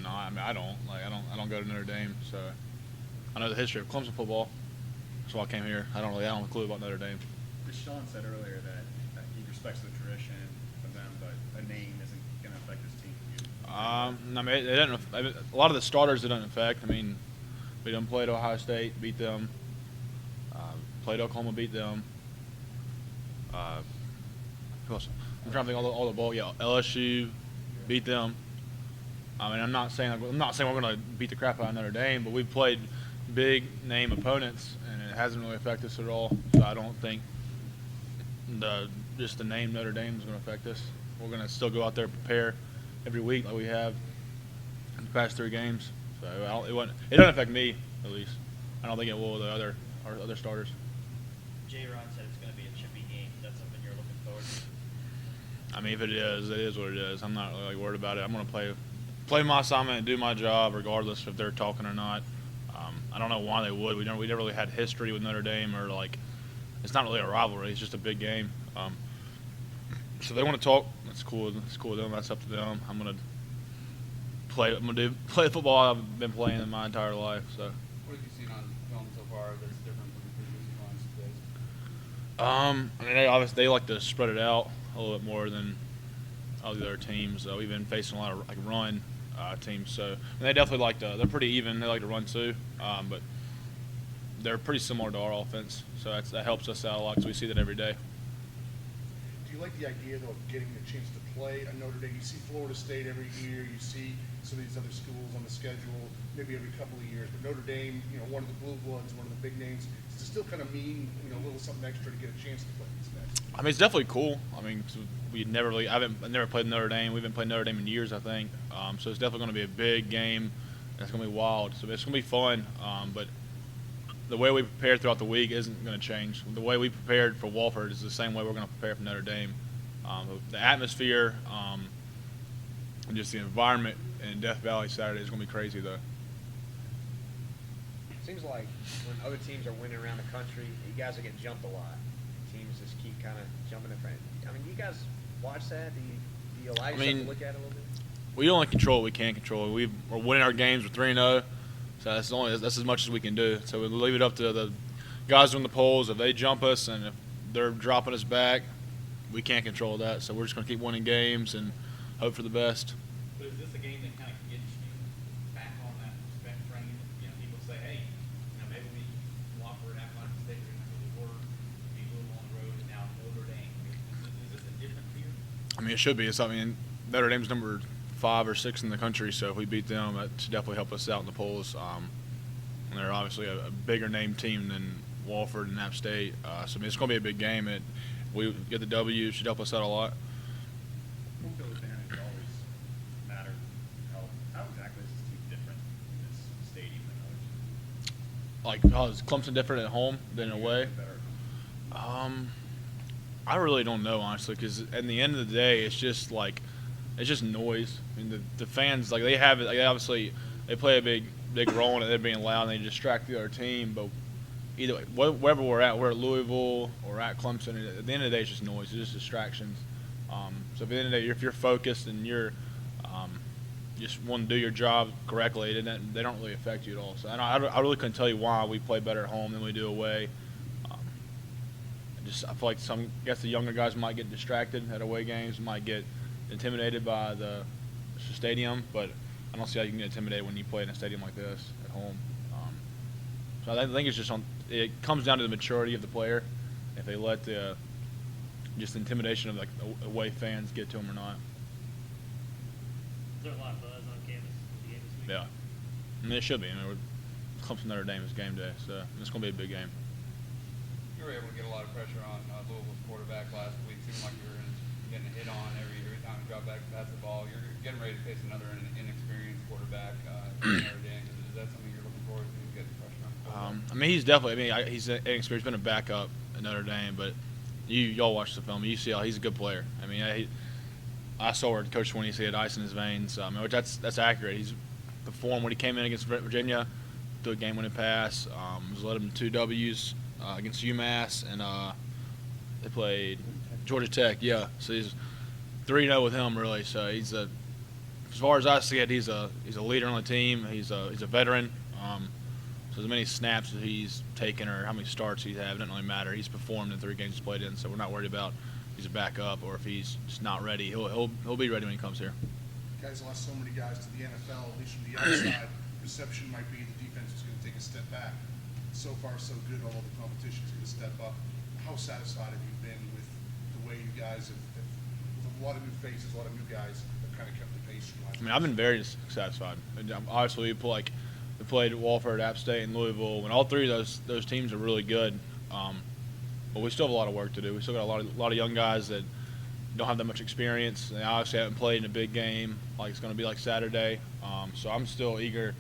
not. I mean, I don't go to Notre Dame, so I know the history of Clemson football. That's why I came here. I don't have a clue about Notre Dame. Sean said earlier that he respects the tradition of them, but a name isn't going to affect his team. I mean, it didn't. I mean, a lot of the starters it doesn't affect. I mean, we done played Ohio State, beat them. Played Oklahoma, beat them. Who else? I'm trying to think all the ball. Yeah, LSU, beat them. I mean, I'm not saying we're going to beat the crap out of Notre Dame, but we've played big name opponents, and it hasn't really affected us at all. So I don't think just the name Notre Dame is going to affect us. We're going to still go out there and prepare every week like we have in the past 3 games. So it doesn't affect me, at least. I don't think it will with our other starters. J-Ron said it's going to be a chippy game. Is that something you're looking forward to? I mean, if it is what it is. I'm not really worried about it. I'm going to play my assignment and do my job regardless if they're talking or not. I don't know why they would. We never really had history with Notre Dame, or it's not really a rivalry. It's just a big game. So they want to talk. That's cool. It's cool with them. That's up to them. I'm going to play the football I've been playing in my entire life. So. What have you seen on film so far that's different from the previous ones? I mean, they like to spread it out a little bit more than all the other teams. We've been facing a lot of run teams, so and they definitely they're pretty even. They like to run too, but they're pretty similar to our offense, so that helps us out a lot because we see that every day. Do you like the idea, though, of getting the chance to play at Notre Dame? You see Florida State every year. You see some of these other schools on the schedule maybe every couple of years. But Notre Dame, one of the blue bloods, one of the big names, does it still kind of mean, a little something extra to get a chance to play these guys? I mean, it's definitely cool. I mean, I've never played Notre Dame. We haven't played Notre Dame in years, I think. So it's definitely going to be a big game. It's going to be wild. So it's going to be fun. But the way we prepare throughout the week isn't going to change. The way we prepared for Wofford is the same way we're going to prepare for Notre Dame. The atmosphere and just the environment in Death Valley Saturday is going to be crazy, though. Seems like when other teams are winning around the country, you guys are getting jumped a lot. Teams just keep kind of jumping in front. I mean, you guys watch that? Do you allow yourself to look at it a little bit? We only control what we can control. We're winning our games. We're 3-0, so that's as much as we can do. So we leave it up to the guys on the polls. If they jump us and if they're dropping us back, we can't control that. So we're just going to keep winning games and hope for the best. But is this a game that kind of gets you back on that respect train? People say, hey, maybe we Wofford, Appalachian State, we're going to really work, be a little on the road, and now Notre Dame. Is this a different fear? I mean, it should be. Notre Dame's number 5 or 6 in the country, so if we beat them, that should definitely help us out in the polls. And they're obviously a bigger name team than Wofford and App State. So it's going to be a big game. We get the W, should help us out a lot. Home field advantage always mattered. How exactly is this team different in this stadium than others? How is Clemson different at home than away? I really don't know, honestly, because at the end of the day, it's just noise. I mean, the fans, they have it. Obviously, they play a big role in it. They're being loud and they distract the other team. But either way, wherever we're at Louisville or at Clemson, at the end of the day, it's just noise. It's just distractions. So at the end of the day, if you're focused and you're just want to do your job correctly, they don't really affect you at all. So I really couldn't tell you why we play better at home than we do away. I feel like the younger guys might get distracted at away games, might get intimidated by the stadium, but I don't see how you can get intimidated when you play in a stadium like this at home. So I think it's it comes down to the maturity of the player, if they let the intimidation of away fans get to them or not. Is there a lot of buzz on campus with the game this week? Yeah, I mean, it should be. Clemson Notre Dame is game day, so it's going to be a big game. You were able to get a lot of pressure on Louisville's quarterback last week. Seemed like you were getting a hit on every time you drop back to pass the ball. You're getting ready to face another inexperienced quarterback in Notre Dame. Is that something you're looking forward to, getting pressure on? I mean, he's definitely. He's inexperienced. He's been a backup at Notre Dame, but y'all watch the film. You see how he's a good player. I mean, I saw where Coach Swinney said ice in his veins, which that's accurate. He's performed when he came in against Virginia, threw a game-winning pass. Led him to 2 W's. Against UMass, and they played Georgia Tech. Yeah, so he's 3-0 with him, really. So he's a as far as I see it, he's a leader on the team. He's a veteran. So as many snaps that he's taken or how many starts he's had, it doesn't really matter. He's performed in 3 games he's played in, so we're not worried about if he's a backup or if he's just not ready. He'll be ready when he comes here. Guys lost so many guys to the NFL, at least from the outside. Perception might be the defense is going to take a step back. So far, so good, although the competition is going to step up. How satisfied have you been with the way you guys have with a lot of new faces, a lot of new guys, have kind of kept the pace from last I mean, I've been very satisfied. And, obviously, we played Walford, App State, and Louisville, and all 3 of those teams are really good. But we still have a lot of work to do. We still got a lot of young guys that don't have that much experience. They obviously haven't played in a big game like it's going to be like Saturday. So I'm still eager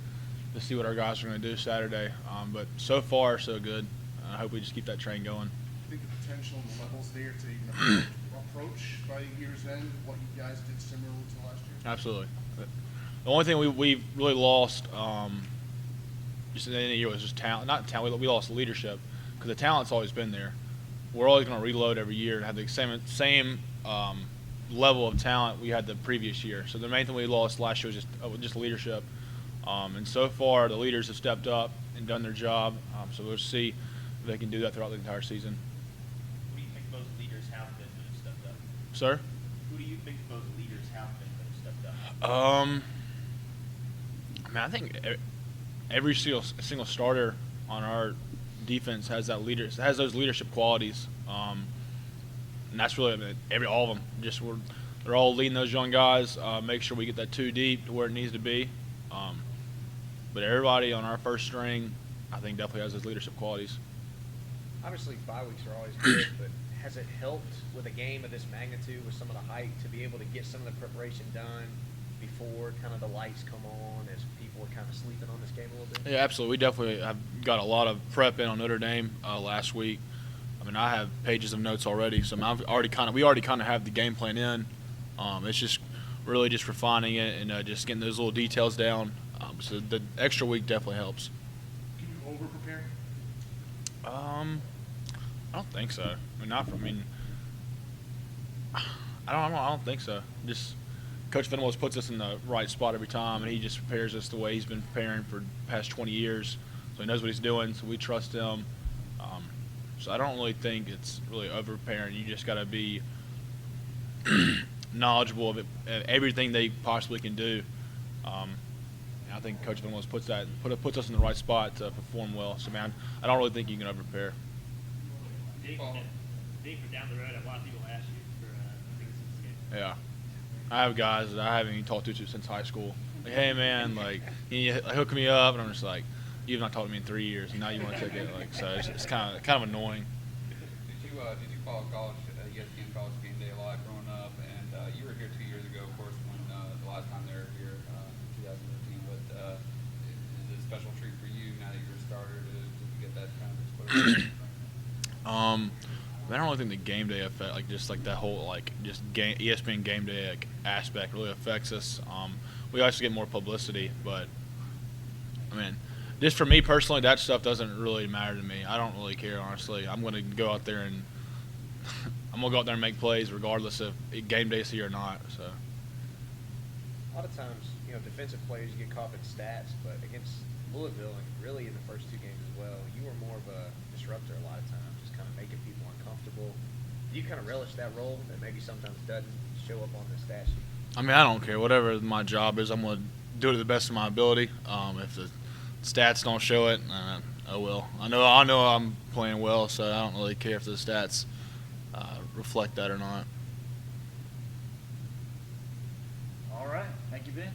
to see what our guys are going to do Saturday. But so far, so good. I hope we just keep that train going. Do you think the potential and the levels there to even approach by year's end what you guys did similar to last year? Absolutely. The only thing we really lost just at the end of the year was just talent. Not talent. We lost leadership because the talent's always been there. We're always going to reload every year and have the same level of talent we had the previous year. So the main thing we lost last year was just leadership. And so far, the leaders have stepped up and done their job. So we'll see if they can do that throughout the entire season. Who do you think those leaders have been that have stepped up? Sir? Who do you think those leaders have been that have stepped up? I mean, I think every single starter on our defense has those leadership qualities, and that's really, I mean, all of them. They're all leading those young guys. Make sure we get that 2 deep to where it needs to be. But everybody on our first string, I think, definitely has those leadership qualities. Obviously, bye weeks are always good, but has it helped with a game of this magnitude, with some of the hype, to be able to get some of the preparation done before kind of the lights come on, as people are kind of sleeping on this game a little bit? Yeah, absolutely. We definitely have got a lot of prep in on Notre Dame last week. I mean, I have pages of notes already, so we already kind of have the game plan in. It's just really just refining it and just getting those little details down. So the extra week definitely helps. Can you over prepare? I don't think so. I don't think so. Just Coach Venables puts us in the right spot every time, and he just prepares us the way he's been preparing for the past 20 years. So he knows what he's doing, so we trust him. So I don't really think it's really over preparing. You just got to be knowledgeable of everything they possibly can do. I think Coach Venables puts us in the right spot to perform well. So, man, I don't really think you can over prepare. Dave, for down the road, a lot of people ask you for things in this game. Yeah. I have guys that I haven't even talked to since high school. Like, hey, man, like, can you hook me up? And I'm just like, you've not talked to me in 3 years, and now you want to take it. Like, so it's kind of annoying. Did you follow college, ESPN College Game Day a lot growing up? And you were here 2 years ago, of course, when the last time they were here, 2013. But is it a special treat for you now that you're a starter to get that kind of exposure? I don't really think the game day effect, like that whole ESPN game day aspect really affects us. We also get more publicity, but I mean, just for me personally, that stuff doesn't really matter to me. I don't really care, honestly. I'm going to go out there and make plays regardless if game day is here or not. So A lot of times, defensive players get caught in stats, but against Louisville and really in the first 2 games as well, you were more of a disruptor a lot of times, just kind of making people uncomfortable. Do you kind of relish that role that maybe sometimes doesn't show up on the stat sheet? I mean, I don't care. Whatever my job is, I'm going to do it to the best of my ability. If the stats don't show it, oh well. I know I'm playing well, so I don't really care if the stats reflect that or not. All right. Thank you, Ben.